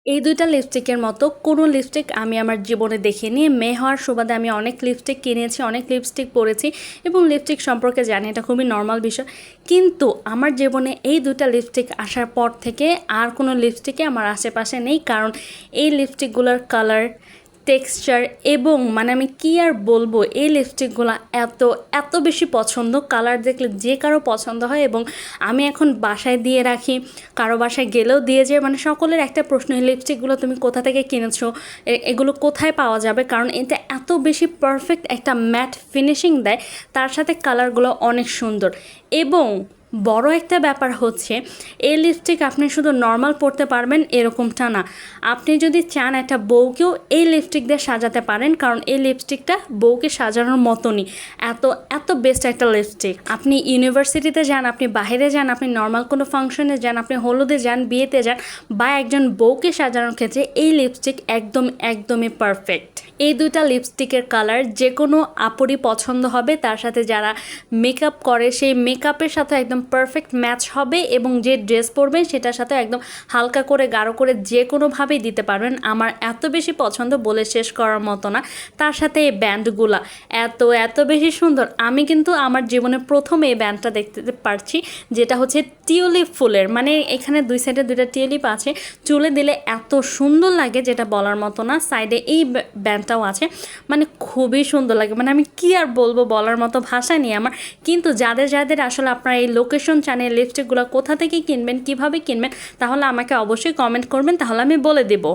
এই দুইটা লিপস্টিকের মতো কোনো লিপস্টিক আমি আমার জীবনে দেখিনি। মেয়ে হওয়ার সুবাদে আমি অনেক লিপস্টিক কিনেছি, অনেক লিপস্টিক পরেছি এবং লিপস্টিক সম্পর্কে জানি, এটা খুবই নর্মাল বিষয়। কিন্তু আমার জীবনে এই দুইটা লিপস্টিক আসার পর থেকে আর কোনো লিপস্টিকই আমার আশেপাশে নেই, কারণ এই লিপস্টিকগুলোর কালার, টেক্সচার এবং মানে আমি কী আর বলবো, এই লিপস্টিকগুলো এত এত বেশি পছন্দ, কালার দেখলে যে কারো পছন্দ হয় এবং আমি এখন বাসায় দিয়ে রাখি, কারো বাসায় গেলেও দিয়ে যায়। মানে সকলের একটা প্রশ্ন, এই লিপস্টিকগুলো তুমি কোথা থেকে কিনেছো, এগুলো কোথায় পাওয়া যাবে, কারণ এটা এত বেশি পারফেক্ট একটা ম্যাট ফিনিশিং দেয়, তার সাথে কালারগুলো অনেক সুন্দর। এবং বড় একটা ব্যাপার হচ্ছে, এই লিপস্টিক আপনি শুধু নর্মাল পরতে পারবেন এরকমটা না, আপনি যদি চান একটা বউকেও এই লিপস্টিক দিয়ে সাজাতে পারেন, কারণ এই লিপস্টিকটা বউকে সাজানোর মতনই, এত এত বেস্ট একটা লিপস্টিক। আপনি ইউনিভার্সিটিতে যান, আপনি বাইরে যান, আপনি নর্মাল কোনো ফাংশনে যান, আপনি হলুদে যান, বিয়েতে যান, বা একজন বউকে সাজানোর ক্ষেত্রে এই লিপস্টিক একদমই পারফেক্ট। এই দুইটা লিপস্টিকের কালার যে কোনো আপুরই পছন্দ হবে, তার সাথে যারা মেকআপ করে সেই মেকআপের সাথে একদম পারফেক্ট ম্যাচ হবে, এবং যে ড্রেস পরবেন সেটার সাথে একদম হালকা করে গাঢ় করে যে কোনোভাবেই দিতে পারবেন। আমার এত বেশি পছন্দ বলে শেষ করার মতো না। তার সাথে এই ব্যান্ডগুলা এত বেশি সুন্দর। আমি কিন্তু আমার জীবনে প্রথম এই ব্যান্ডটা দেখতে পারছি, যেটা হচ্ছে টিউলিপ ফুলের, মানে এখানে দুই সাইডে দুইটা টিউলিপ আছে, চুলে দিলে এত সুন্দর লাগে যেটা বলার মতো না। সাইডে এই ব্যান্ডটাও আছে, মানে খুবই সুন্দর লাগে, মানে আমি কি আর বলবো, বলার মতো ভাষা নেই আমার। কিন্তু যাদের আসলে আপনারা এই লোকেশন চ্যানেল লিপস্টিকগুলো কোথা থেকে কিনবেন, কিভাবে কিনবেন, তাহলে আমাকে অবশ্যই কমেন্ট করবেন, তাহলে আমি বলে দেবো।